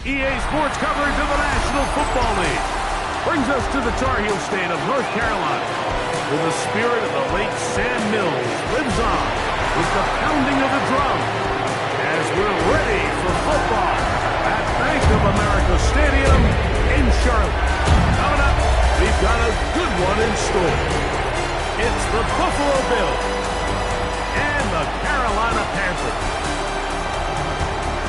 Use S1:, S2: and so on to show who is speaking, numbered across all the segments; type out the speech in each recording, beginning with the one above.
S1: EA Sports coverage of the National Football League brings us to the Tar Heel state of North Carolina, where the spirit of the late Sam Mills lives on with the pounding of the drum as we're ready for football at Bank of America Stadium in Charlotte. Coming up, we've got a good one in store. It's the Buffalo Bills and the Carolina Panthers.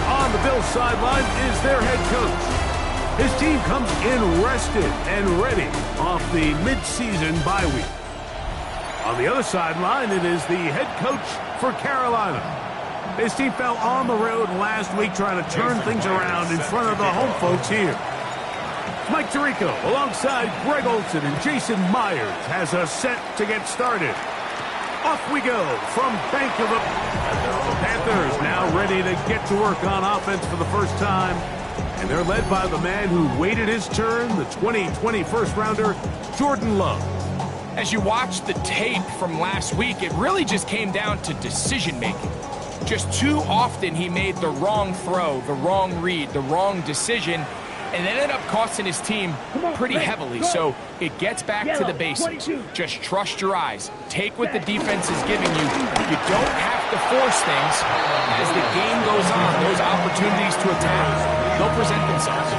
S1: On the Bills sideline is their head coach. His team comes in rested and ready off the midseason bye week. On the other sideline, it is the head coach for Carolina. His team fell on the road last week trying to turn things around in front of the home folks here. Mike Tirico alongside Greg Olson and Jason Myers has us set to get started. Off we go from Bank of America. The Panthers now ready to get to work on offense for the first time. And they're led by the man who waited his turn, the 2020 first-rounder, Jordan Love.
S2: As you watch the tape from last week, it really just came down to decision-making. Just too often he made the wrong throw, the wrong read, the wrong decision, and it ended up costing his team pretty heavily. So it gets back to the basics. Just trust your eyes. Take what the defense is giving you. You don't have to force things. As the game goes on, those opportunities to attack, they'll present themselves.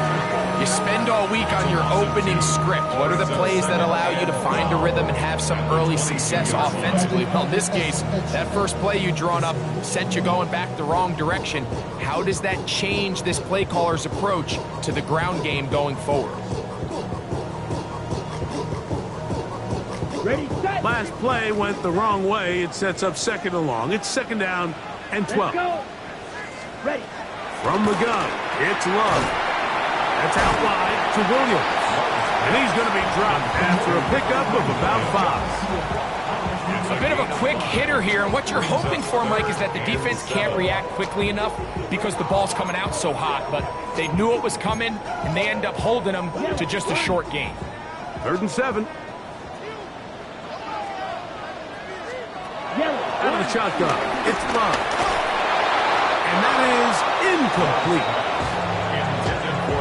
S2: You spend all week on your opening script. What are the plays that allow you to find a rhythm and have some early success offensively? Well, in this case, that first play you drawn up sent you going back the wrong direction. How does that change this play caller's approach to the ground game going forward?
S1: Ready, set. Last play went the wrong way. It sets up second and long. It's second down and 12.
S3: Let's go. Ready.
S1: From the gun, it's Love. That's out wide to Williams. And he's going to be dropped after a pickup of about 5.
S2: A bit of a quick hitter here, and what you're hoping for, Mike, is that the defense can't react quickly enough because the ball's coming out so hot. But they knew it was coming, and they end up holding them to just a short gain.
S1: 3rd and 7. Out of the shotgun, it's Love. And that is incomplete.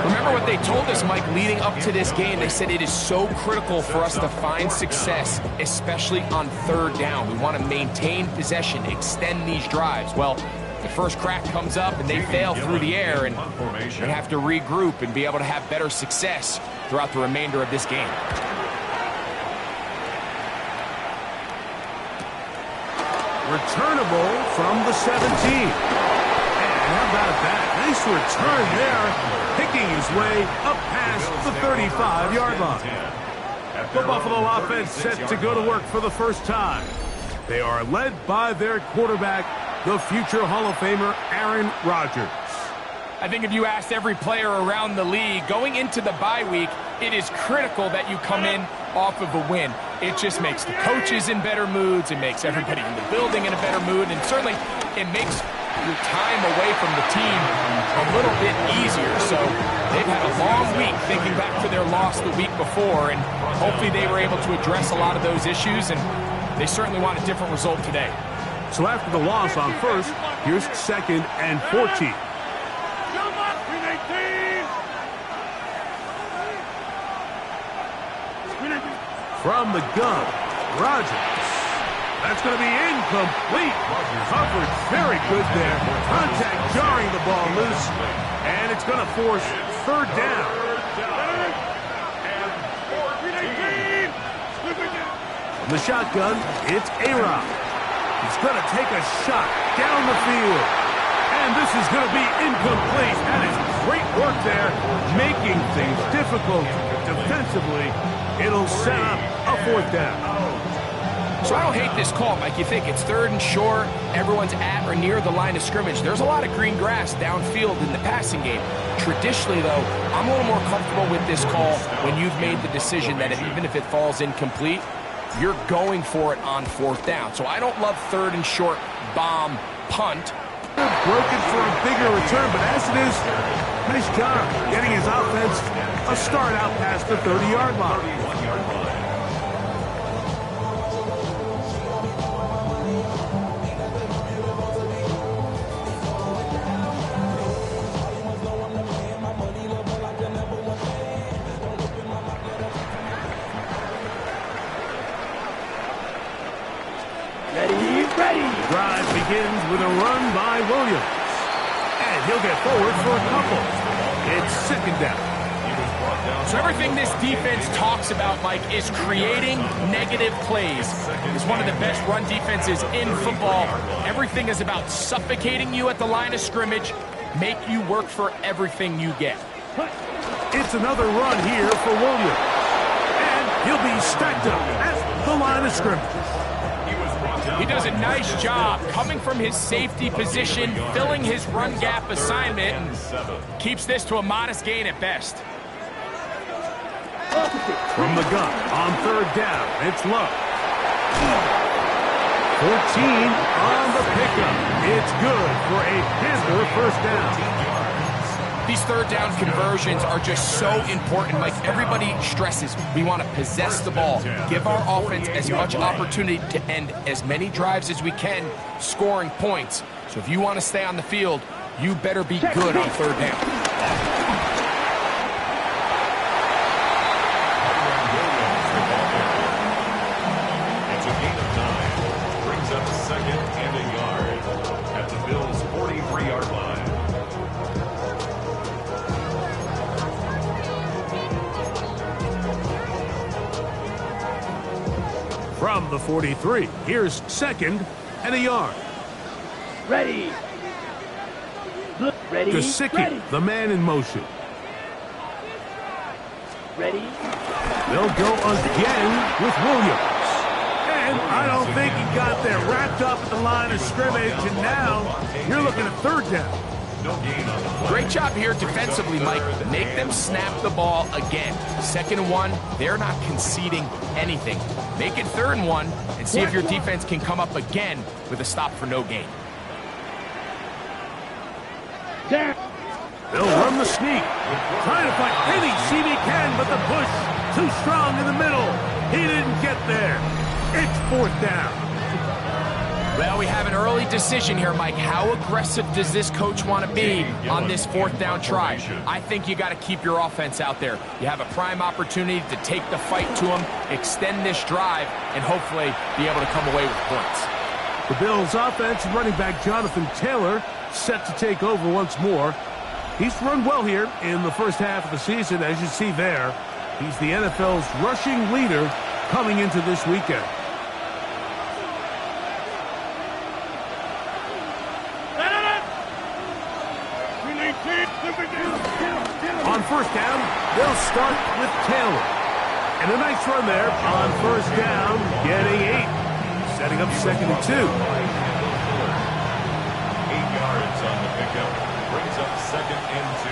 S2: Remember what they told us, Mike, leading up to this game. They said it is so critical for us to find success, especially on 3rd down. We want to maintain possession, extend these drives. Well, the first crack comes up and they fail through the air, and they have to regroup and be able to have better success throughout the remainder of this game.
S1: Returnable from the 17. And how about that? Nice return there, picking his way up past the 35-yard line. The Buffalo offense set to go to work for the first time. They are led by their quarterback, the future Hall of Famer, Aaron Rodgers.
S2: I think if you asked every player around the league, going into the bye week, it is critical that you come in off of a win. It just makes the coaches in better moods. It makes everybody in the building in a better mood. And certainly it makes your time away from the team a little bit easier. So they've had a long week thinking back to their loss the week before. And hopefully they were able to address a lot of those issues. And they certainly want a different result today.
S1: So after the loss on 1st, here's 2nd and 14. From the gun, Rodgers. That's going to be incomplete. Coverage very good there. Contact jarring the ball loose. And it's going to force 3rd down. From the shotgun, it's A-Rod. He's going to take a shot down the field. And this is going to be incomplete. That is great work there, making things difficult defensively. It'll set up a 4th down.
S2: So I don't hate this call, Mike. You think it's 3rd and short, everyone's at or near the line of scrimmage. There's a lot of green grass downfield in the passing game. Traditionally, though, I'm a little more comfortable with this call when you've made the decision that even if it falls incomplete, you're going for it on 4th down. So I don't love 3rd and short, bomb, punt.
S1: Broken for a bigger return, but as it is, nice job getting his offense a start out past the 30-yard line. Drive begins with a run by Williams. And he'll get forward for a couple. It's 2nd down.
S2: So everything this defense talks about, Mike, is creating negative plays. It's one of the best run defenses in football. Everything is about suffocating you at the line of scrimmage, make you work for everything you get.
S1: It's another run here for Williams. And he'll be stacked up at the line of scrimmage.
S2: He does a nice job coming from his safety position, filling his run gap assignment, and keeps this to a modest gain at best.
S1: From the gun on 3rd down, it's low. 14 on the pickup. It's good for a Panther 1st down.
S2: These 3rd down conversions are just so important. Like everybody stresses, we want to possess the ball, give our offense as much opportunity to end as many drives as we can, scoring points. So if you want to stay on the field, you better be good on 3rd down.
S4: It's a gain of 9. Brings up 2nd and a yard at the Bills' 43-yard line.
S1: From the 43, here's 2nd and a yard.
S3: Ready. Ready.
S1: Gesicki, the man in motion.
S3: Ready.
S1: They'll go again with Williams. And I don't think he got there. Wrapped up at the line of scrimmage, and now you're looking at 3rd down.
S2: Great job here defensively, Mike. Make them snap the ball again. 2nd and 1, they're not conceding anything. Make it 3rd and 1 and see if your defense can come up again with a stop for no gain.
S1: They'll run the sneak. Trying to find any seam he can, but the push too strong in the middle. He didn't get there. It's 4th down.
S2: Well, we have an early decision here, Mike. How aggressive does this coach want to be on this 4th down try? I think you got to keep your offense out there. You have a prime opportunity to take the fight to him, extend this drive, and hopefully be able to come away with points.
S1: The Bills' offense and running back Jonathan Taylor set to take over once more. He's run well here in the first half of the season, as you see there. He's the NFL's rushing leader coming into this weekend. On 1st down, they'll start with Taylor. And a nice run there on 1st down, getting 8. Setting up 2nd and 2.
S4: 8 yards on the pickup. Brings up 2nd and 2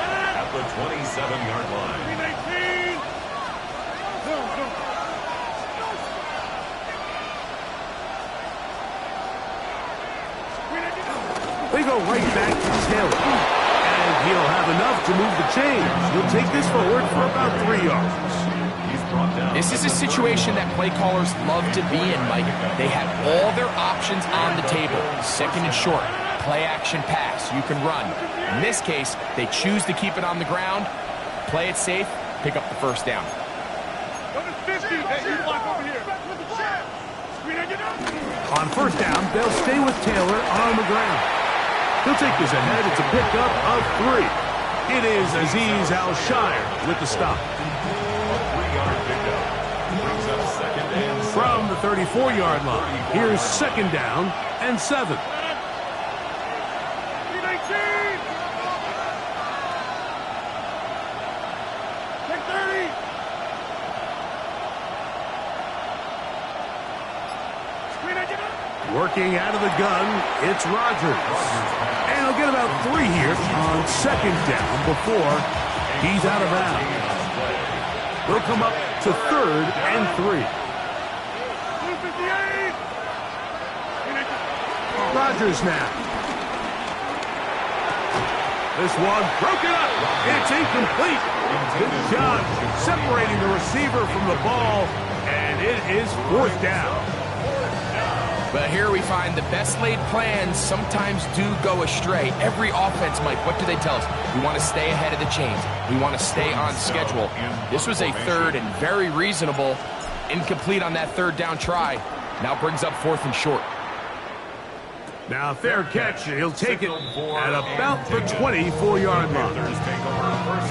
S4: at the 27-yard line.
S1: They go right back to Taylor. And he'll have enough to move the chains. He'll take this forward for about 3 yards.
S2: This is a situation that play callers love to be in, Mike. They have all their options on the table. 2nd and short, play action pass, you can run. In this case, they choose to keep it on the ground, play it safe, pick up the 1st down.
S1: On 1st down, they'll stay with Taylor on the ground. He'll take this ahead. It's a pickup of 3. It is Azeez Al-Shire with the stop. From the 34-yard line, here's 2nd down and 7. Working out of the gun, it's Rodgers. And he'll get about 3 here on second down before he's out of bounds. They'll come up to third and 3. Rodgers now. This one broken up. It's incomplete. Good job separating the receiver from the ball, and it is 4th down.
S2: But here we find the best laid plans sometimes do go astray. Every offense, Mike, what do they tell us? We want to stay ahead of the chains. We want to stay on schedule. This was a third and very reasonable. Incomplete on that 3rd down try. Now brings up 4th and short.
S1: Now, fair catch. He'll take it at about the 24-yard line.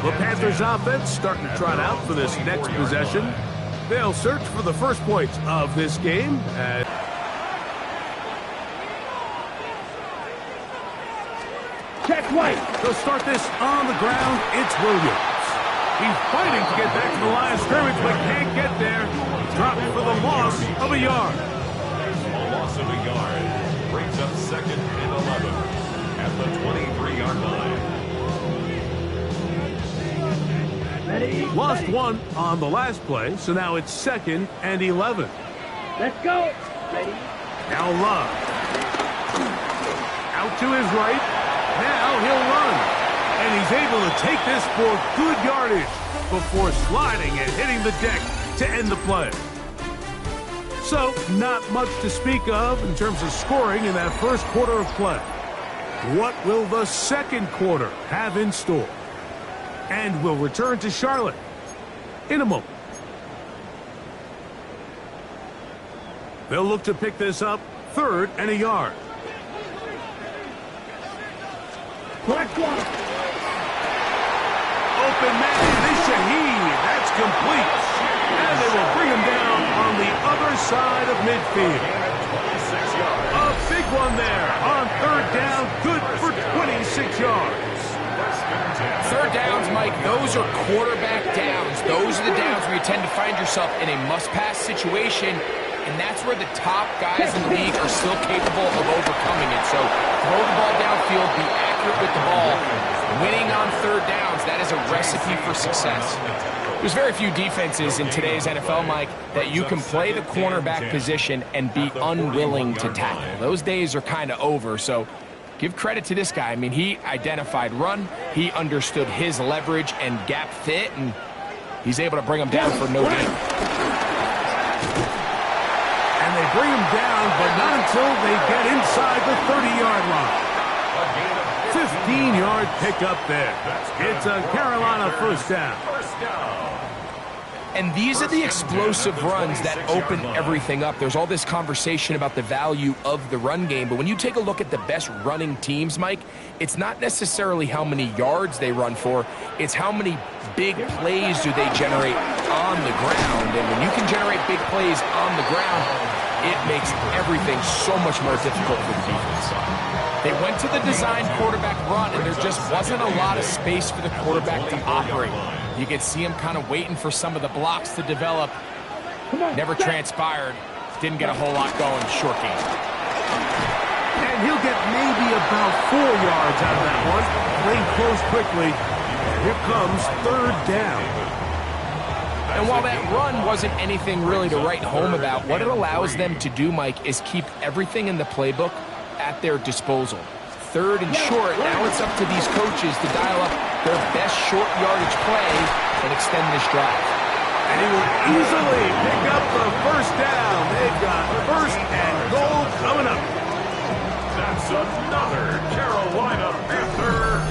S1: The Panthers offense starting to trot out for this next possession. They'll search for the first points of this game.
S3: Check right.
S1: They'll start this on the ground. It's Williams. He's fighting to get back to the line of scrimmage, but can't get there. Dropped for the loss of a yard.
S4: A loss of a yard. Brings up 2nd and 11 at the 23-yard line.
S3: Ready.
S1: Lost 1 on the last play, so now it's 2nd and 11.
S3: Let's go. Ready.
S1: Now Love. Out to his right. Now he'll run. And he's able to take this for good yardage before sliding and hitting the deck to end the play. So, not much to speak of in terms of scoring in that first quarter of play. What will the second quarter have in store? And we'll return to Charlotte in a moment. They'll look to pick this up 3rd and a yard.
S3: Correct one.
S1: Open man, it's Shaheed. That's complete. And they will bring him down on the other side of midfield. A big one there on 3rd down, good for 26 yards.
S2: 3rd downs, Mike, those are quarterback downs. Those are the downs where you tend to find yourself in a must-pass situation, and that's where the top guys in the league are still capable of overcoming it. So throw the ball downfield, be accurate with the ball. Winning on 3rd downs, that is a recipe for success. There's very few defenses in today's NFL, Mike, that you can play the cornerback position and be unwilling to tackle. Those days are kind of over, so give credit to this guy. I mean, he identified run, he understood his leverage and gap fit, and he's able to bring him down for no gain.
S1: And they bring him down, but not until they get inside the 30-yard line. 15-yard pickup there. It's a Carolina 1st down.
S2: And these are the explosive runs that open everything up. There's all this conversation about the value of the run game, but when you take a look at the best running teams, Mike, it's not necessarily how many yards they run for, it's how many big plays do they generate on the ground. And when you can generate big plays on the ground, it makes everything so much more difficult for the defense. They went to the design quarterback run, and there just wasn't a lot of space for the quarterback to operate. You could see him kind of waiting for some of the blocks to develop. Never transpired. Didn't get a whole lot going. Short game.
S1: And he'll get maybe about 4 yards out of that one. Playing close quickly. Here comes 3rd down.
S2: And while that run wasn't anything really to write home about, what it allows them to do, Mike, is keep everything in the playbook at their disposal. 3rd and short, now it's up to these coaches to dial up their best short yardage play and extend this drive.
S1: And he will easily pick up the 1st down. They've got 1st and goal coming up.
S4: That's another Carolina Panther.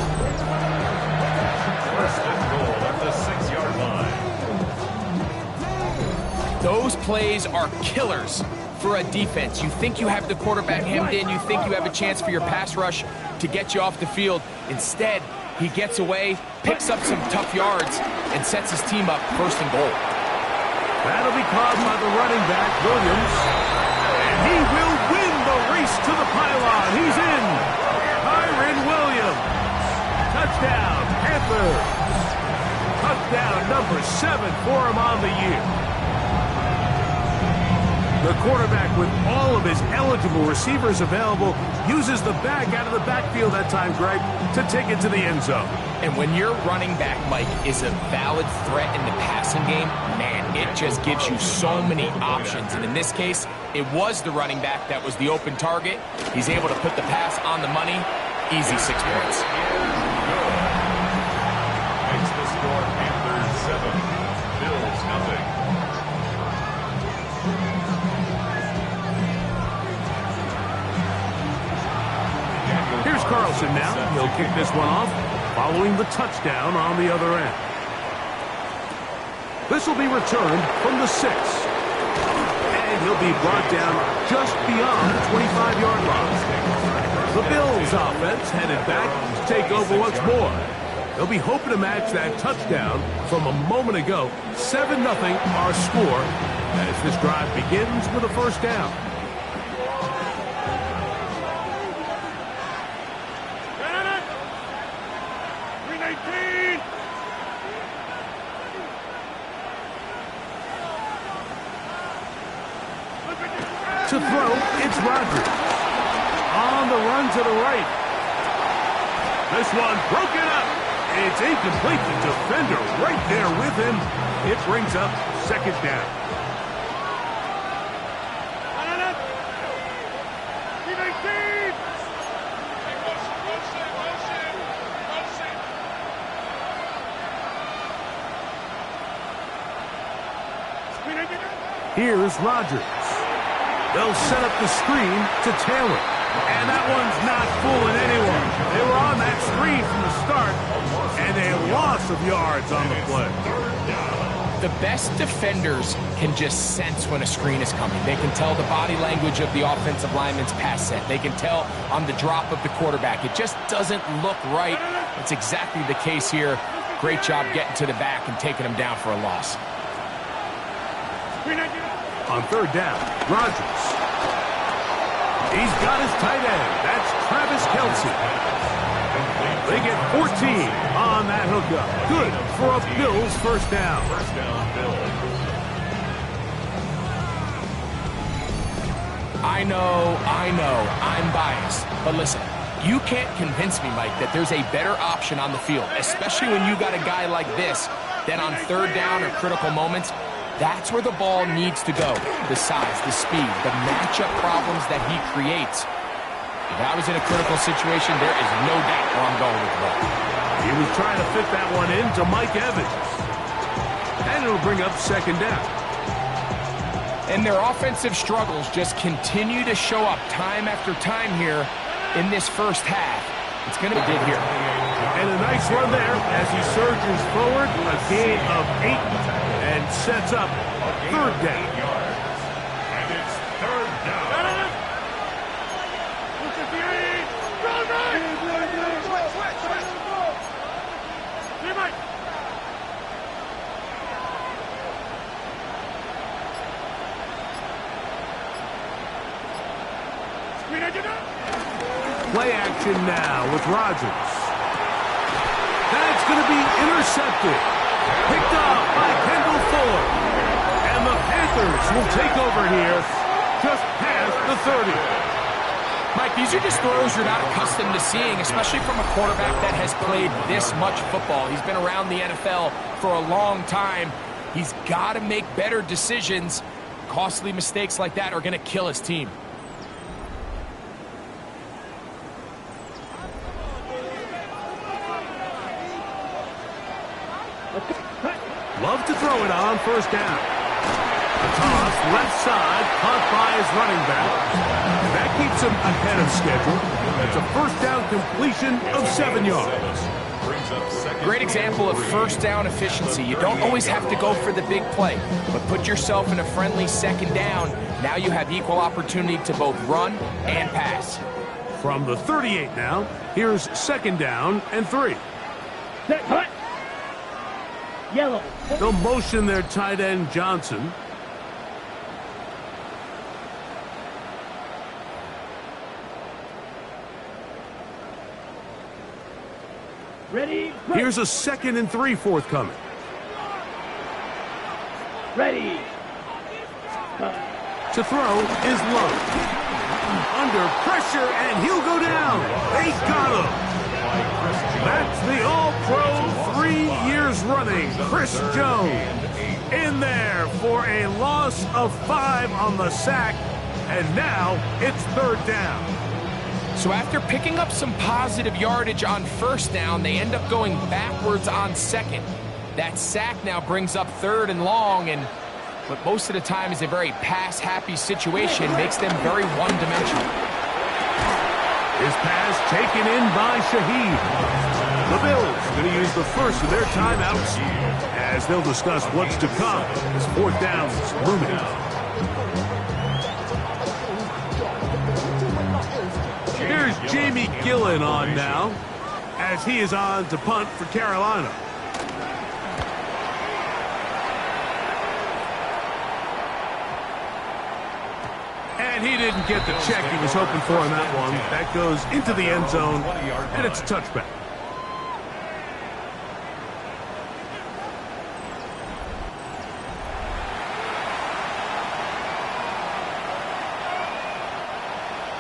S4: 1st and goal at the 6-yard line.
S2: Those plays are killers for a defense. You think you have the quarterback hemmed in, you think you have a chance for your pass rush to get you off the field. Instead, he gets away, picks up some tough yards, and sets his team up 1st and goal.
S1: That'll be caught by the running back, Williams. And he will win the race to the pylon. He's in. Kyren Williams. Touchdown, Panthers. Touchdown number 7 for him on the year. The quarterback, with all of his eligible receivers available, uses the bag out of the backfield that time, Greg, to take it to the end zone.
S2: And when your running back, Mike, is a valid threat in the passing game, man, it just gives you so many options. And in this case, it was the running back that was the open target. He's able to put the pass on the money. Easy 6 points.
S4: Makes the score Panthers 7, Bills nothing.
S1: Here's Carlson now. He'll kick this one off, following the touchdown on the other end. This will be returned from the 6. And he'll be brought down just beyond the 25-yard line. The Bills offense headed back to take over once more. They'll be hoping to match that touchdown from a moment ago. 7-0 our score as this drive begins with a first down. To throw, it's Rodgers. On the run to the right. This one broken up. It's incomplete. The defender right there with him. It brings up second down. Here's Rodgers. They'll set up the screen to Taylor. And that one's not fooling anyone. They were on that screen from the start, and a loss of yards on the play.
S2: The best defenders can just sense when a screen is coming. They can tell the body language of the offensive lineman's pass set. They can tell on the drop of the quarterback. It just doesn't look right. It's exactly the case here. Great job getting to the back and taking him down for a loss.
S1: On third down, Rodgers. He's got his tight end. That's Travis Kelce. They get 14 on that hookup. Good for a Bills first down.
S4: First down, Bills.
S2: I know, I'm biased. But listen, you can't convince me, Mike, that there's a better option on the field, especially when you got a guy like this, that on third down or critical moments, that's where the ball needs to go. The size, the speed, the matchup problems that he creates. If I was in a critical situation, there is no doubt where I'm going with the ball.
S1: He was trying to fit that one into Mike Evans. And it'll bring up second down.
S2: And their offensive struggles just continue to show up time after time here in this first half. It's going to be here.
S1: And a nice run there as he surges forward. A gain of 8 and sets up third down.
S4: And it's third down.
S1: Play action now with Rodgers. That's going to be intercepted. Picked up by Kendall Fuller. And the Panthers will take over here just past the 30.
S2: Mike, these are just throws you're not accustomed to seeing, especially from a quarterback that has played this much football. He's been around the NFL for a long time. He's got to make better decisions. Costly mistakes like that are going to kill his team.
S1: Love to throw it on first down. A toss, left side, caught by his running back. That keeps him ahead of schedule. That's a first down completion of 7 yards.
S2: Great example of first down efficiency. You don't always have to go for the big play, but put yourself in a friendly second down. Now you have equal opportunity to both run and pass.
S1: From the 38 now, here's second down and 3.
S3: Set, hut. Yellow.
S1: They'll motion their tight end Johnson.
S3: Ready.
S1: Here's a 2nd and 3 forthcoming.
S3: Ready.
S1: To throw is low. Under pressure, and he'll go down. They got him. That's the All-Pro 3 years running, Chris Jones. In there for a loss of 5 on the sack, and now it's 3rd down.
S2: So after picking up some positive yardage on 1st down, they end up going backwards on 2nd. That sack now brings up 3rd and long, and what most of the time is a very pass-happy situation makes them very one-dimensional.
S1: His pass taken in by Shaheed. The Bills going to use the first of their timeouts as they'll discuss what's to come as 4th down is looming. Here's Jamie Gillen on now as he is on to punt for Carolina. And he didn't get the check he was hoping for on that one. That goes into the end zone, and it's a touchback.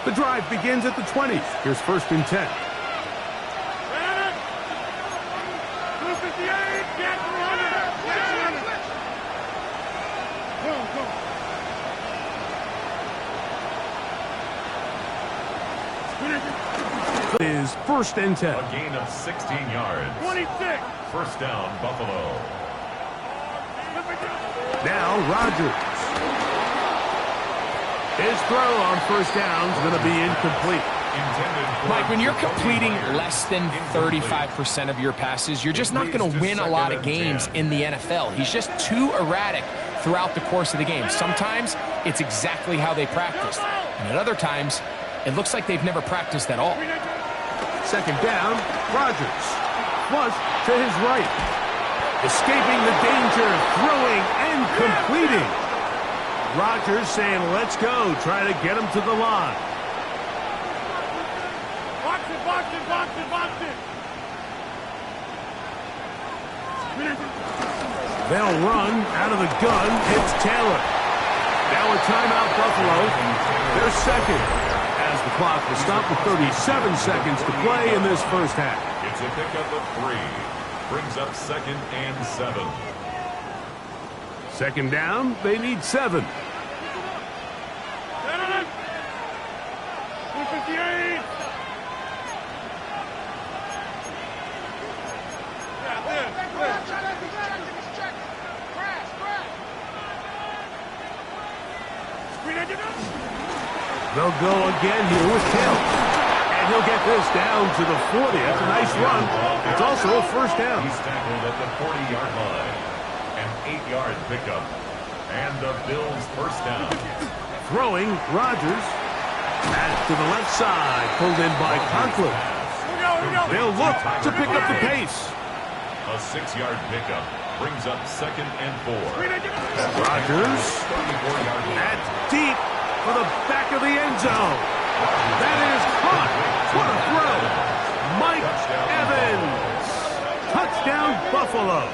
S1: The drive begins at the 20. Here's 1st and 10. Is 1st and 10.
S4: A gain of 16 yards.
S3: 26.
S4: 1st down, Buffalo.
S1: Now Rodgers. His throw on 1st down is going to be incomplete.
S2: Mike, when you're completing less than 35% of your passes, you're just not going to win a lot of games in the NFL. He's just too erratic throughout the course of the game. Sometimes it's exactly how they practiced, and at other times it looks like they've never practiced at all.
S1: 2nd down, Rodgers. Flush to his right. Escaping the danger, throwing and completing. Rodgers saying, let's go. Try to get him to the line.
S3: Box it, box it, box it, box it.
S1: They'll run out of the gun. It's Taylor. Now a timeout, Buffalo. They're 2nd. As the clock will stop with 37 seconds to play in this 1st half.
S4: It's a pickup of 3. Brings up 2nd and 7.
S1: 2nd down, they need 7.
S3: 258.
S1: They'll go again here with Taylor. And he'll get this down to the 40. That's a nice run. It's also a 1st down.
S4: He's tackled at the 40-yard line. An 8-yard pickup. And the Bills' 1st down.
S1: Throwing, Rodgers. Pass to the left side. Pulled in by Conklin. They'll look to pick up the pace.
S4: A 6-yard pickup. Brings up 2nd and 4.
S1: Rodgers. That's deep for the back of the end zone. That is caught. What a throw. Mike Evans. Touchdown, Buffalo.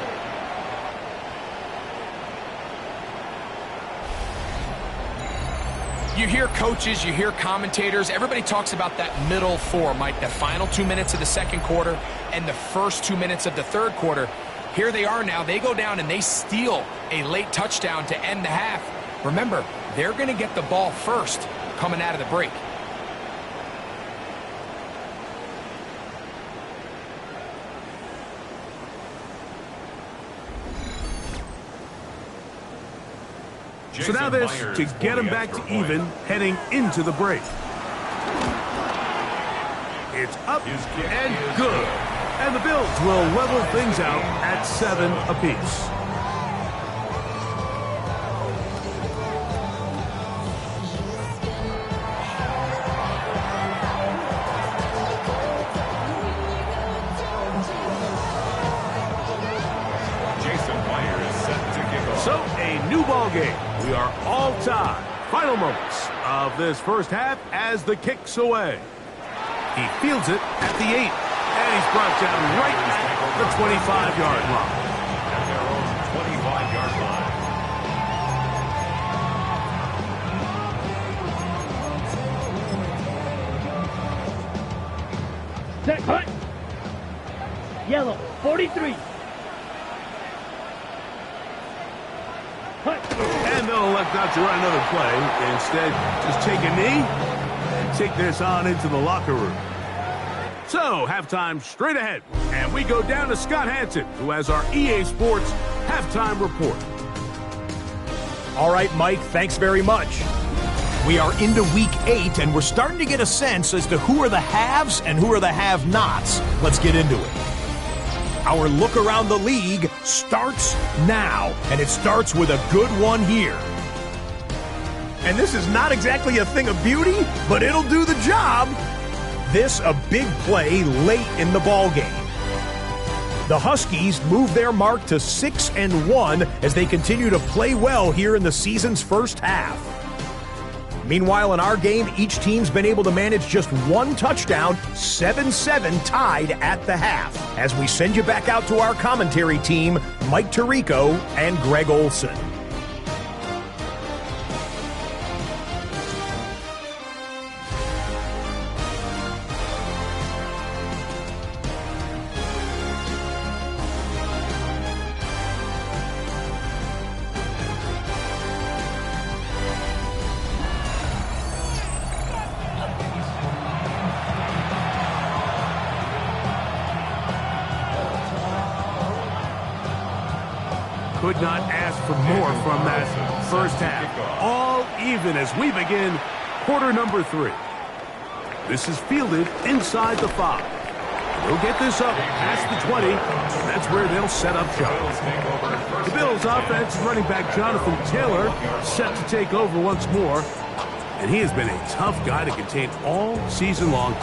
S2: You hear coaches, you hear commentators, everybody talks about that middle 4, Mike, the final 2 minutes of the 2nd quarter and the first 2 minutes of the 3rd quarter. Here they are now. They go down and they steal a late touchdown to end the half. Remember, they're going to get the ball first coming out of the break.
S1: So now this to get them back to even heading into the break. It's up and good. And the Bills will level things out at 7 apiece. So a new ball game. We are all tied. Final moments of this 1st half as the kick's away. He fields it at the 8. And he's brought down right at the 25-yard line.
S4: At their own 25-yard line.
S5: Set, cut. Yellow, 43. Cut.
S1: And they'll elect not to run another play. Instead, just take a knee and take this on into the locker room. So, halftime straight ahead. And we go down to Scott Hansen, who has our EA Sports halftime report.
S6: All right, Mike, thanks very much. We are into week 8, and we're starting to get a sense as to who are the haves and who are the have-nots. Let's get into it. Our look around the league starts now, and it starts with a good one here. And this is not exactly a thing of beauty, but it'll do the job. This a big play late in the ballgame. The Huskies move their mark to 6-1 as they continue to play well here in the season's first half. Meanwhile, in our game, each team's been able to manage just one touchdown, 7-7 tied at the half. As we send you back out to our commentary team, Mike Tirico and Greg Olson.
S1: Could not ask for more from that first half. All even as we begin quarter number 3. This is fielded inside the 5. They'll get this up past the 20. That's where they'll set up shop. The Bills offense running back Jonathan Taylor set to take over once more. And he has been a tough guy to contain all season long.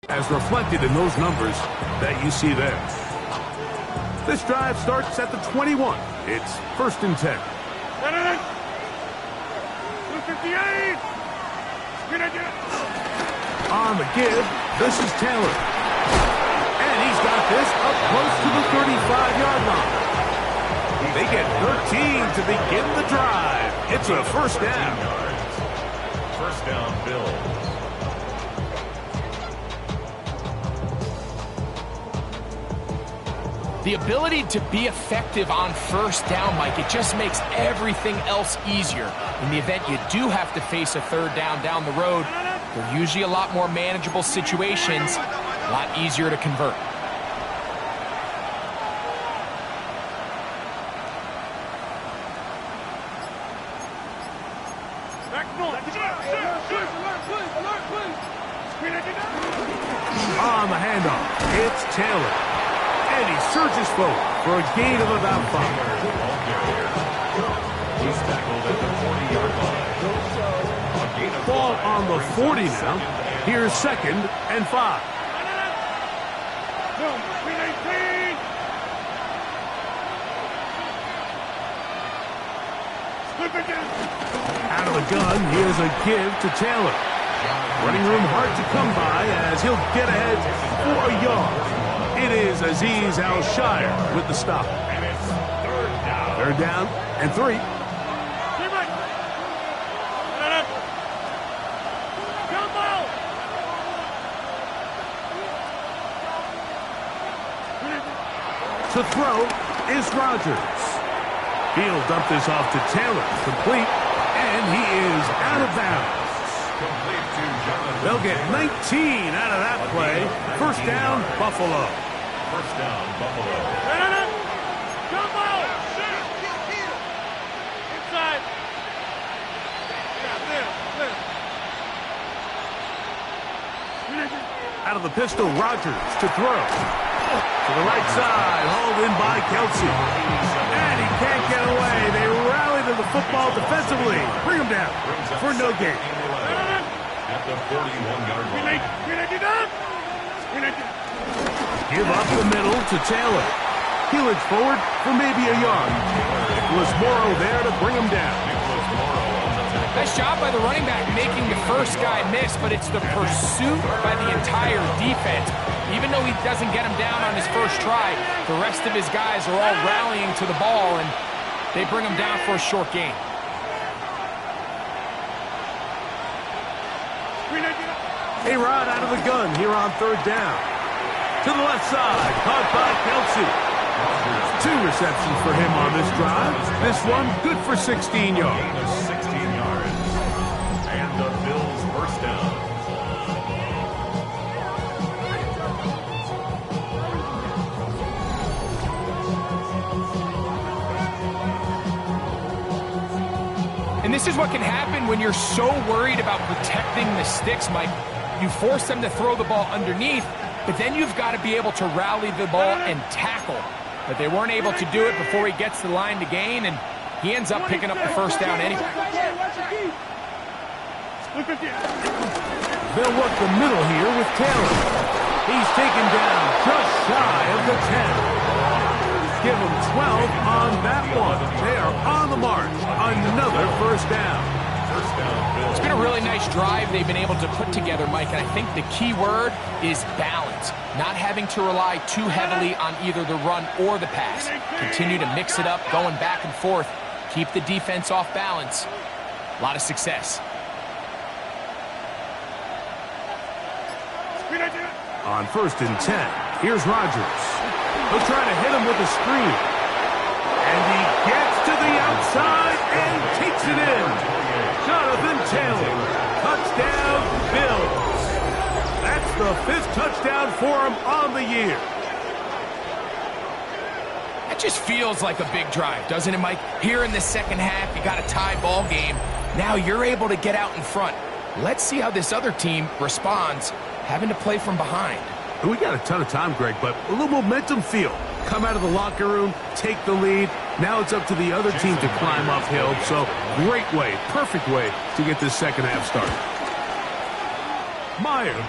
S1: As reflected in those numbers that you see there. This drive starts at the 21. It's 1st and 10.
S3: 258.
S1: On the give, this is Taylor. And he's got this up close to the 35-yard line. They get 13 to begin the drive. It's a first down.
S4: First down, Bills.
S2: The ability to be effective on first down, Mike, it just makes everything else easier. In the event you do have to face a third down the road, they're usually a lot more manageable situations, a lot easier to convert.
S1: On the handoff, it's Taylor. And he surges forward for a gain of about 5.
S4: He's tackled at the 40-yard line.
S1: Ball on the 40 now. Here's 2nd and 5. Out of the gun, here's a give to Taylor. Running room hard to come by as he'll get ahead for a yard. It is Azeez Al-Shire with the stop.
S4: And it's
S1: Third down and 3. To throw is Rodgers. He'll dump this off to Taylor. Complete. And he is out of bounds. They'll get 19 out of that play. First down, Buffalo.
S4: First down, Buffalo.
S3: Inside.
S1: Out of the pistol, Rodgers to throw. To the right side, hauled in by Kelsey. And he can't get away. They rally to the football defensively. Bring him down for no gain.
S4: At the 41-yard line.
S1: Give up the middle to Taylor. He'll edge forward for maybe a yard. Nicholas Morrow there to bring him down.
S2: Nice job by the running back making the first guy miss, but it's the pursuit by the entire defense. Even though he doesn't get him down on his first try, the rest of his guys are all rallying to the ball, and they bring him down for a short gain.
S1: A-Rod out of the gun here on third down. To the left side, caught by Kelsey. 2 receptions for him on this drive. This one good for 16 yards.
S4: 16 yards. And the Bills first down.
S2: And this is what can happen when you're so worried about protecting the sticks, Mike. You force them to throw the ball underneath, but then you've got to be able to rally the ball and tackle. But they weren't able to do it before he gets the line to gain, and he ends up picking up the first down anyway.
S1: They'll work the middle here with Taylor. He's taken down just shy of the 10. Give him 12 on that one. They are on the march. Another first down.
S2: It's been a really nice drive they've been able to put together, Mike, and I think the key word is balance. Not having to rely too heavily on either the run or the pass. Continue to mix it up, going back and forth. Keep the defense off balance. A lot of success.
S1: On 1st and 10, here's Rodgers. He'll try to hit him with a screen. And he gets to the outside and takes it in. Jonathan Taylor, touchdown Bills. That's the 5th touchdown for him on the year.
S2: That just feels like a big drive, doesn't it, Mike? Here in the second half, you got a tie ball game. Now you're able to get out in front. Let's see how this other team responds, having to play from behind.
S1: We got a ton of time, Greg, but a little momentum feel. Come out of the locker room, take the lead. Now it's up to the other team to climb uphill. So great way, perfect way to get this second half started. Myers,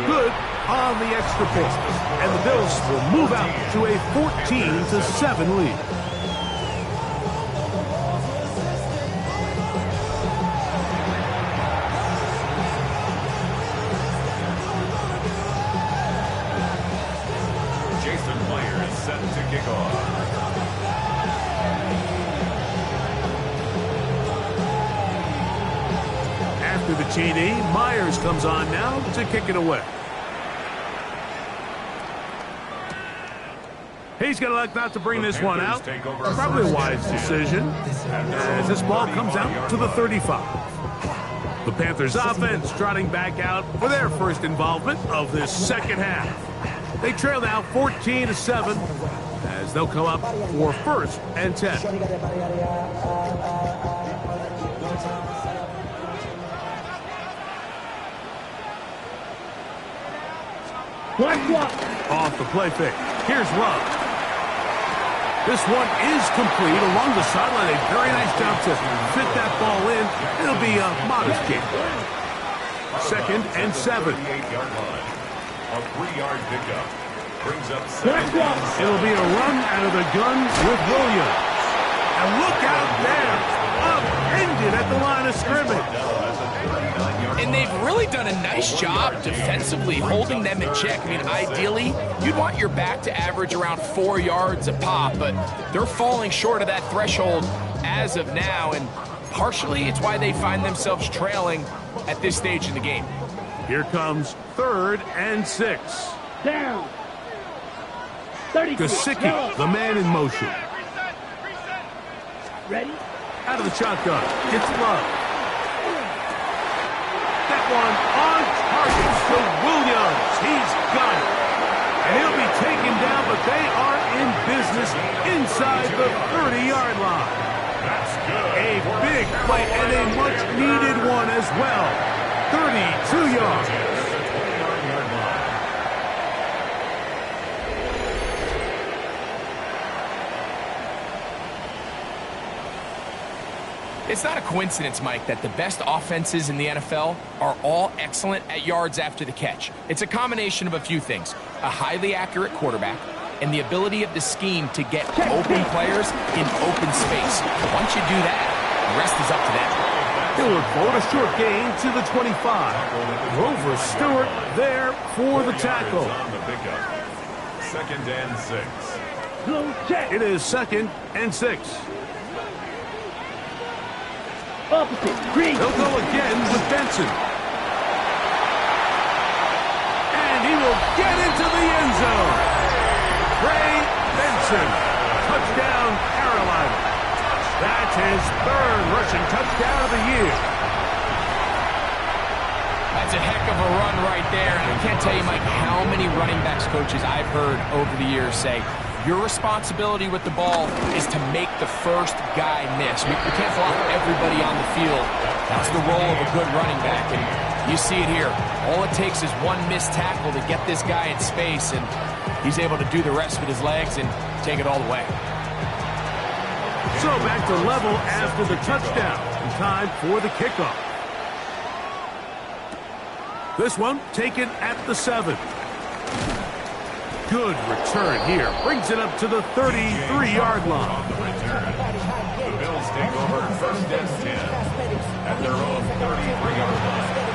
S1: good on the extra point. And the Bills will move out to a 14-7 lead.
S4: Set to kick off.
S1: After the TD, Myers comes on now to kick it away. He's going to elect not to bring this one out. Probably a wise decision as this ball comes out to the 35. The Panthers offense trotting back out for their first involvement of this second half. They trail now 14-7 as they'll come up for 1st and 10. Off the play fake. Here's Love. This one is complete along the sideline. A very nice job to fit that ball in. It'll be a modest gain. 2nd and 7.
S4: A 3-yard pickup. Brings up 7.
S1: It'll be a run out of the gun with Williams. And look out there. Upended at the line of scrimmage.
S2: And they've really done a nice job defensively holding them in check. I mean, ideally, you'd want your back to average around 4 yards a pop, but they're falling short of that threshold as of now, and partially it's why they find themselves trailing at this stage in the game.
S1: Here comes 3rd and 6.
S5: Down. 32.
S1: Gesicki, the man in motion.
S5: Ready?
S1: Out of the shotgun. Gets Love. That one on target to Williams. He's got it. And he'll be taken down, but they are in business inside the 30-yard line.
S4: That's good.
S1: A big play and a much-needed one as well. 32 yards.
S2: It's not a coincidence, Mike, that the best offenses in the NFL are all excellent at yards after the catch. It's a combination of a few things. A highly accurate quarterback, and the ability of the scheme to get open players in open space. Once you do that, the rest is up to them.
S1: He'll look forward, a short gain to the 25. Grover Stewart there for the tackle.
S4: On the pickup. 2nd and 6.
S1: It is 2nd and 6.
S5: Opposite. Green.
S1: He'll go again with Benson. And he will get into the end zone. Ray Benson. Touchdown, Carolina. That's his 3rd rushing touchdown of the year.
S2: That's a heck of a run right there. And I can't tell you, Mike, how many running backs coaches I've heard over the years say, your responsibility with the ball is to make the first guy miss. We can't block everybody on the field. That's the role of a good running back. And you see it here. All it takes is one missed tackle to get this guy in space, and he's able to do the rest with his legs and take it all the way.
S1: So back to level after the touchdown. Time for the kickoff. This one taken at the 7. Good return here. Brings it up to the 33-yard line.
S4: On the return, the Bills take over 1st and 10 at their own 33-yard line.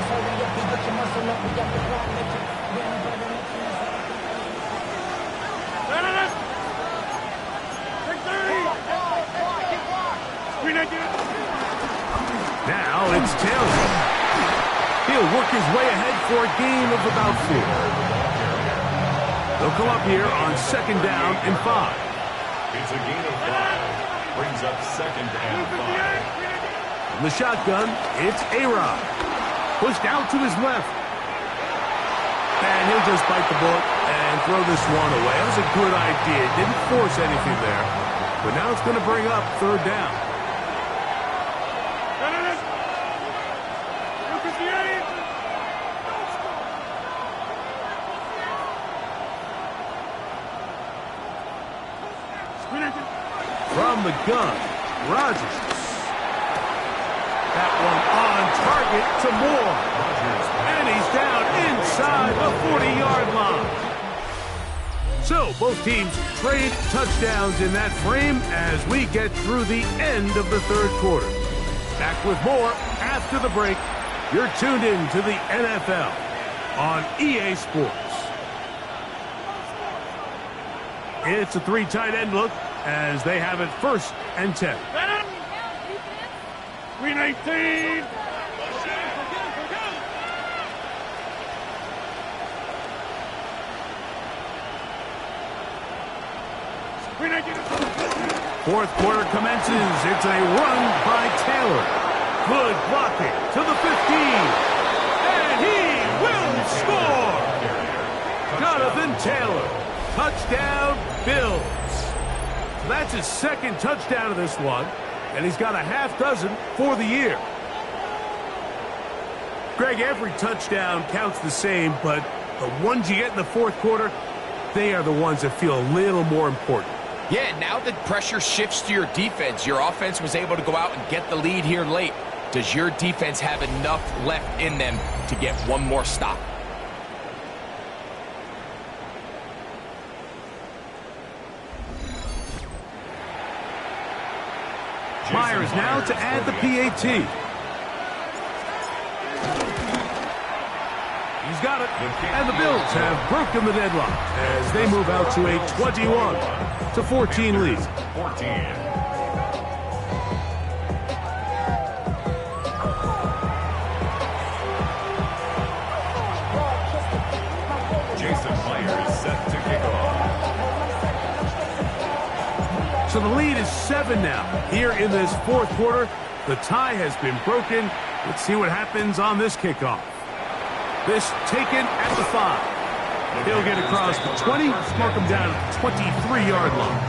S1: Now it's Taylor. He'll work his way ahead for a gain of about 4. They'll come up here on 2nd down and 5.
S4: It's a gain of 5. Brings up 2nd and 5.
S1: From the shotgun, it's A-Rod. Pushed out to his left. And he'll just bite the bullet and throw this one away. That was a good idea. Didn't force anything there. But now it's going to bring up 3rd down. From the gun, Rodgers. That one on target to Moore. And he's down inside the 40-yard line. So both teams trade touchdowns in that frame as we get through the end of the 3rd quarter. Back with more after the break. You're tuned in to the NFL on EA Sports. It's a 3 tight end look as they have it 1st and 10.
S3: Green 18.
S1: Fourth quarter commences. It's a run by Taylor. Good blocking to the 15. And he will score. Jonathan Taylor. Touchdown, Bills. So that's his 2nd touchdown of this one. And he's got a half dozen for the year. Greg, every touchdown counts the same, but the ones you get in the 4th quarter, they are the ones that feel a little more important.
S2: Yeah, now the pressure shifts to your defense. Your offense was able to go out and get the lead here late. Does your defense have enough left in them to get one more stop?
S1: Myers now to add the PAT. He's got it. And the Bills have broken the deadlock as they move out to a 21-14 lead.
S4: 14. Jason Myers set to kick off.
S1: So the lead is 7 now. Here in this 4th quarter, the tie has been broken. Let's see what happens on this kickoff. This taken at the 5. He'll get across the 20, mark him down at the 23-yard line.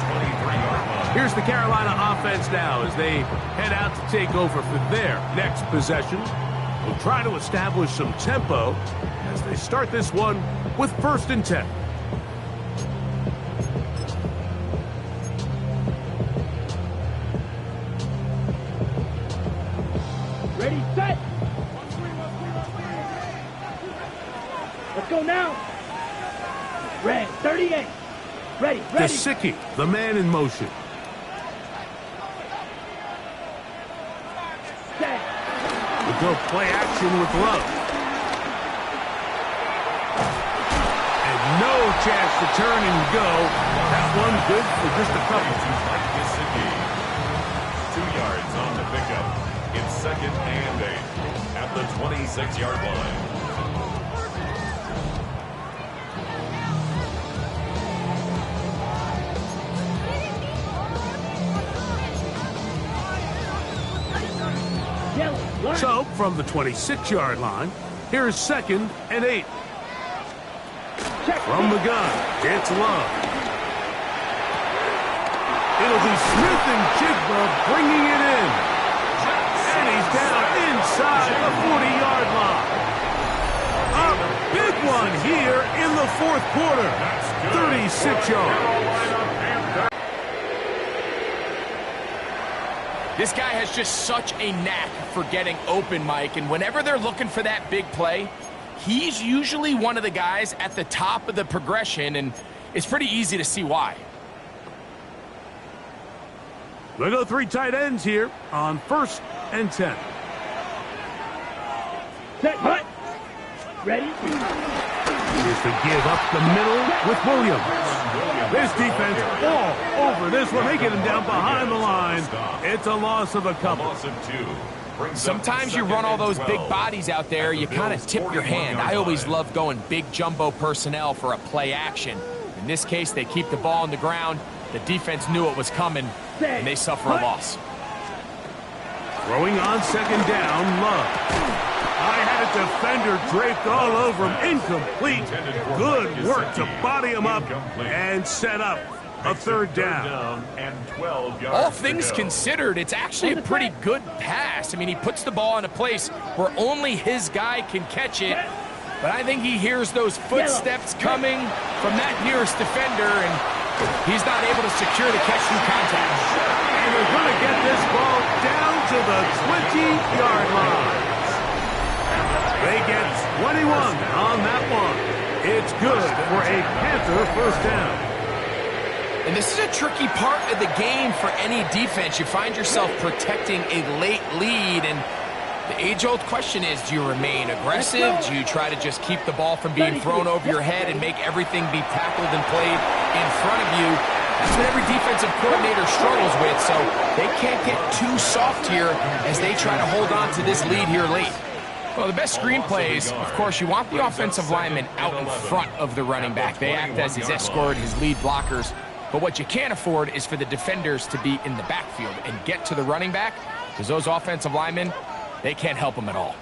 S1: Here's the Carolina offense now as they head out to take over for their next possession. We'll try to establish some tempo as they start this one with 1st and 10.
S5: Ready, set. Let's go now. Red, 38. Ready.
S1: Gesicki, the man in motion.
S5: Set.
S1: We'll go play action with Love. And no chance to turn and go. That one good for just a couple.
S4: Gesicki. 2 yards on the pickup. It's 2nd and 8 at the 26-yard line.
S1: So, from the 26-yard line, here's 2nd and 8. From the gun, it's Love. It'll be Smith and Jigba bringing it in. And he's down inside the 40-yard line. A big one here in the 4th quarter. 36 yards.
S2: This guy has just such a knack for getting open, Mike, and whenever they're looking for that big play, he's usually one of the guys at the top of the progression, and it's pretty easy to see why.
S1: We'll go 3 tight ends here on 1st and 10.
S5: Set. Hut. Ready.
S1: Here's the give up the middle with Williams. This defense all over this one. They get him down behind the line. It's a loss of a couple.
S2: Sometimes you run all those big bodies out there, you kind of tip your hand. I always love going big jumbo personnel for a play action. In this case, they keep the ball on the ground. The defense knew it was coming, and they suffer a loss.
S1: Throwing on 2nd down, Love. I had a defender draped all over him. Incomplete. Good work to body him up and set up a 3rd down.
S4: And 12 yards.
S2: All things considered, it's actually a pretty good pass. I mean, he puts the ball in a place where only his guy can catch it. But I think he hears those footsteps coming from that nearest defender, and he's not able to secure the catch through contact.
S1: And they're going to get this ball down to the 20-yard line. They get 21 on that one. It's good for a Panther 1st down.
S2: And this is a tricky part of the game for any defense. You find yourself protecting a late lead, and the age-old question is, do you remain aggressive? Do you try to just keep the ball from being thrown over your head and make everything be tackled and played in front of you? That's what every defensive coordinator struggles with, so they can't get too soft here as they try to hold on to this lead here late. Well, the best screenplays, of course, you want the offensive lineman out in front of the running back. They act as his escort, his lead blockers. But what you can't afford is for the defenders to be in the backfield and get to the running back, because those offensive linemen, they can't help them at all.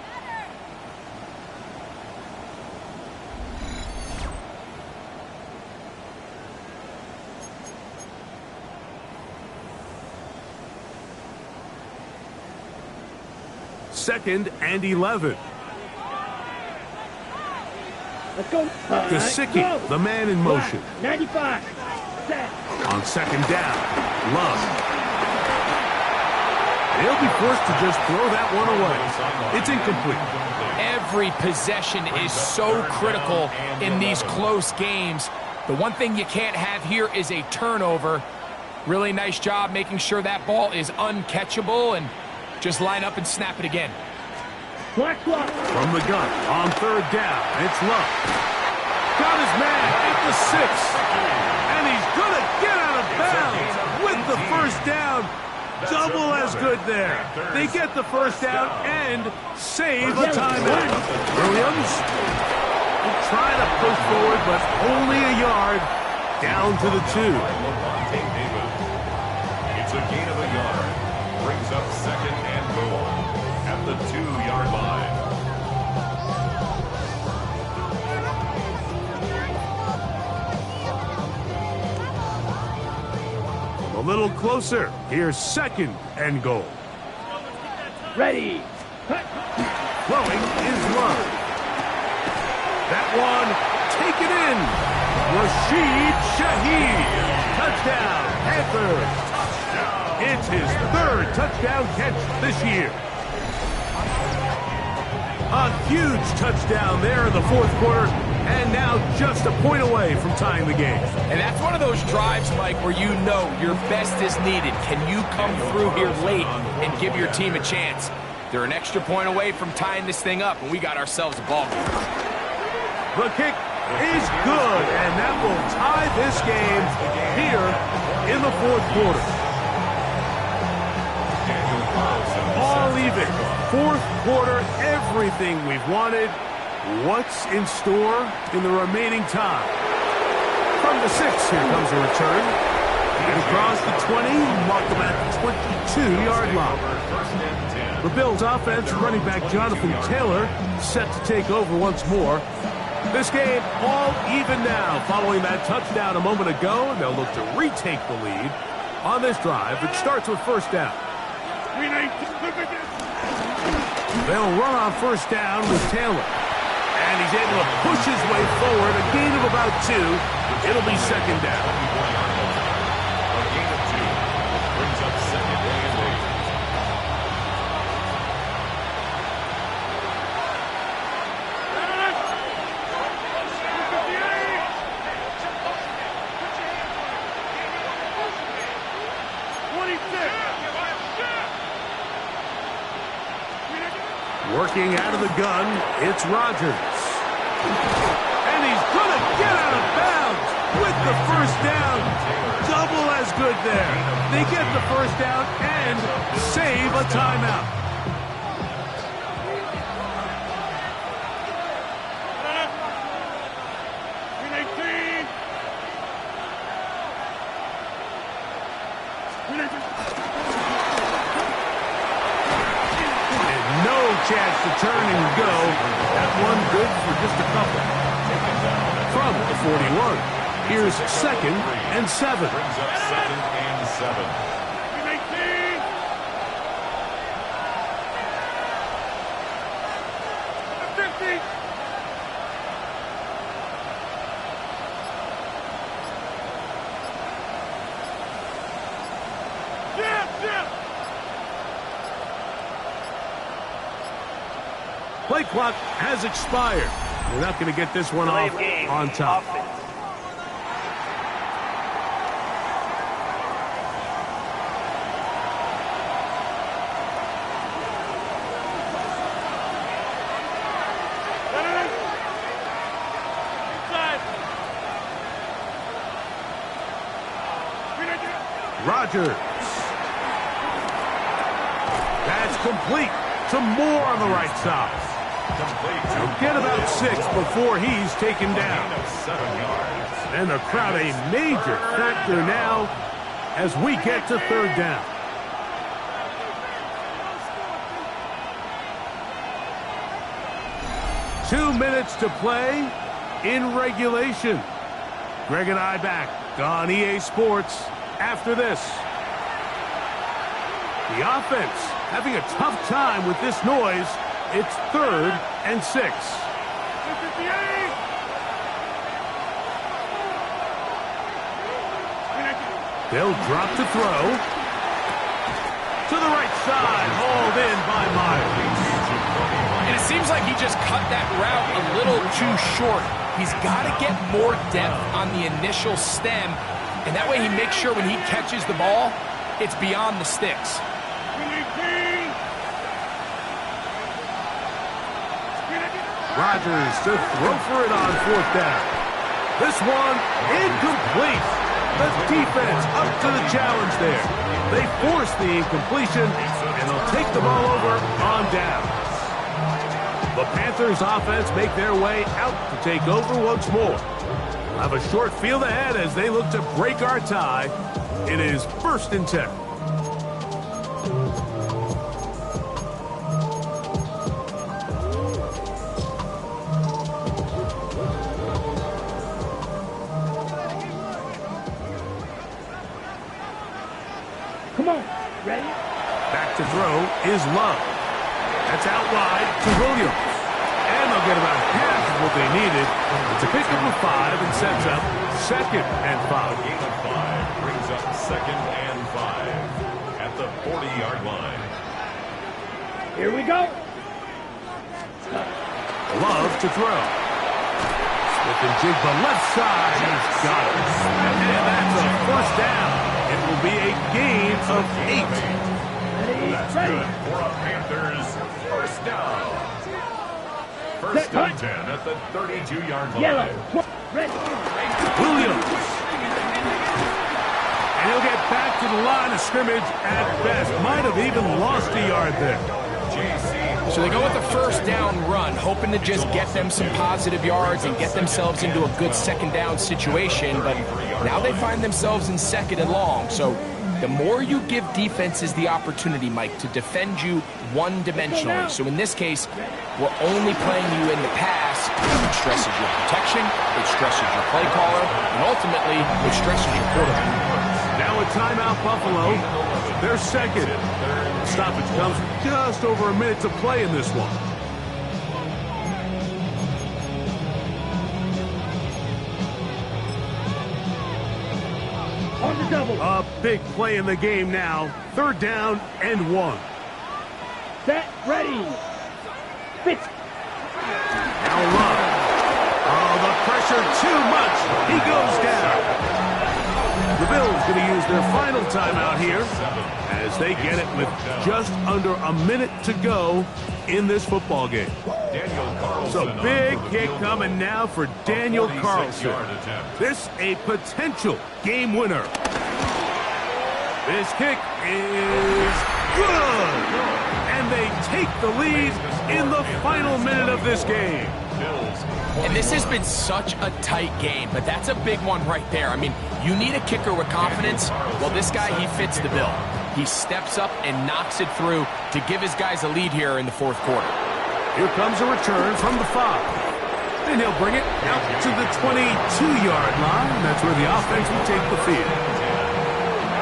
S1: Second and 11.
S5: Let's go.
S1: Gesicki, the man in motion.
S5: 95. Set.
S1: On 2nd down, Love. He'll be forced to just throw that one away. It's incomplete.
S2: Every possession is so critical in these close games. The one thing you can't have here is a turnover. Really nice job making sure that ball is uncatchable, and just line up and snap it again.
S5: Black clock.
S1: From the gun on 3rd down, it's Love. Got his man at the 6. And he's going to get out of bounds with the 1st down. Double as good there. They get the 1st down and save a timeout. Williams will try to push forward, but only a yard down to the 2.
S4: It's a gain of a yard. Brings up 2nd and goal at the 2-yard line.
S1: A little closer. Here's 2nd and goal.
S5: Ready.
S1: Throwing is Love. That one taken in. Rashid Shaheed. Touchdown, Panthers. It's his 3rd touchdown catch this year. A huge touchdown there in the 4th quarter. And now just a point away from tying the game.
S2: And that's one of those drives, Mike, where you know your best is needed. Can you come through here late and give your team a chance? They're an extra point away from tying this thing up, and we got ourselves a ball game.
S1: The kick is good, and that will tie this game here in the fourth quarter. All even. Fourth quarter, everything we've wanted. What's in store in the remaining time? From the 6, here comes a return. And across the 20, mark them at the 22-yard line. The Bills offense, running back Jonathan Taylor, set to take over once more. This game all even now, following that touchdown a moment ago, and they'll look to retake the lead on this drive. It starts with first down. They'll run on first down with Taylor. And he's able to push his way forward, a gain of about 2. It'll be second down.
S4: A gain of 2 brings up second and
S1: 8. Working out of the gun, it's Rodgers. And he's going to get out of bounds with the first down. Double as good there. They get the first down and save a timeout. Chance to turn and go. That one good for just a couple. From the 41. Here's second and 7.
S4: brings up second and 7.
S1: Play clock has expired. We're not going to get this one off on top. Rodgers. That's complete to Moore on the right side. He'll get about 6 before he's taken down. And the crowd a major factor now as we get to third down. Two minutes to play in regulation. Greg and I back on EA Sports after this. The offense having a tough time with this noise. It's third and 6. They'll drop to throw. To the right side, hauled in by Myers.
S2: And it seems like he just cut that route a little too short. He's got to get more depth on the initial stem, and that way he makes sure when he catches the ball, it's beyond the sticks.
S1: Rodgers to throw for it on fourth down. This one incomplete. The defense up to the challenge there. They force the incompletion, and they'll take the ball over on down. The Panthers offense make their way out to take over once more. We'll have a short field ahead as they look to break our tie. It is 1st and 10.
S5: Come on, ready?
S1: Back to throw is Love. That's out wide to Williams. And they'll get about half of what they needed. It's a pickup of 5 and sets up 2nd and 5.
S4: Gain of 5 brings up 2nd and 5 at the 40-yard line.
S5: Here we go.
S1: Love to throw. Looking Jigba left side. He's got it. And that's a first down. It will be a gain of 8.
S4: That's good for a Panthers first down. First and 10 at the 32-yard line.
S5: Yellow. Red.
S1: Williams. And he'll get back to the line of scrimmage at best. Might have even lost a yard there.
S2: So they go with the first down run, hoping to just get them some positive yards and get themselves into a good second down situation, but now they find themselves in second and long. So the more you give defenses the opportunity, Mike, to defend you one-dimensionally. So in this case, we're only playing you in the pass. It stresses your protection, it stresses your play caller, and ultimately, it stresses your quarterback.
S1: Now a timeout, Buffalo. They're second. Stoppage comes just over a minute to play in this one.
S5: On the double.
S1: A big play in the game now. Third down and 1.
S5: Set. Ready. Pitch.
S1: Now Love. Oh, the pressure too much. He goes down. The Bills going to use their final timeout here as they get it with just under a minute to go in this football game. So big kick coming now for Daniel Carlson. This a potential game winner. This kick is good. And they take the lead in the final minute of this game.
S2: And this has been such a tight game, but that's a big one right there. I mean, you need a kicker with confidence. Well, this guy, he fits the bill. He steps up and knocks it through to give his guys a lead here in the fourth quarter.
S1: Here comes a return from the 5. And he'll bring it out to the 22-yard line. That's where the offense will take the field.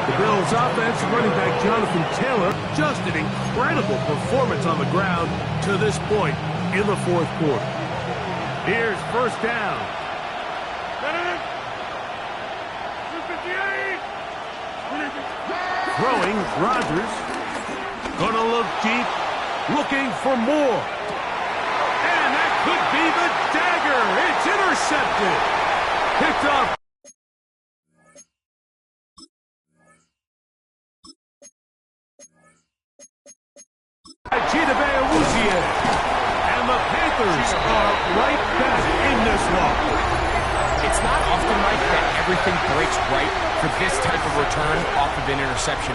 S1: The Bills' offense, running back Jonathan Taylor, just an incredible performance on the ground to this point in the fourth quarter. Here's first down.
S3: 258.
S1: Throwing, Rodgers. Gonna look deep, looking for more. And that could be the dagger. It's intercepted. Picked up. And the Panthers are right back in this one.
S2: It's not often, Mike, that everything breaks right for this type of return off of an interception.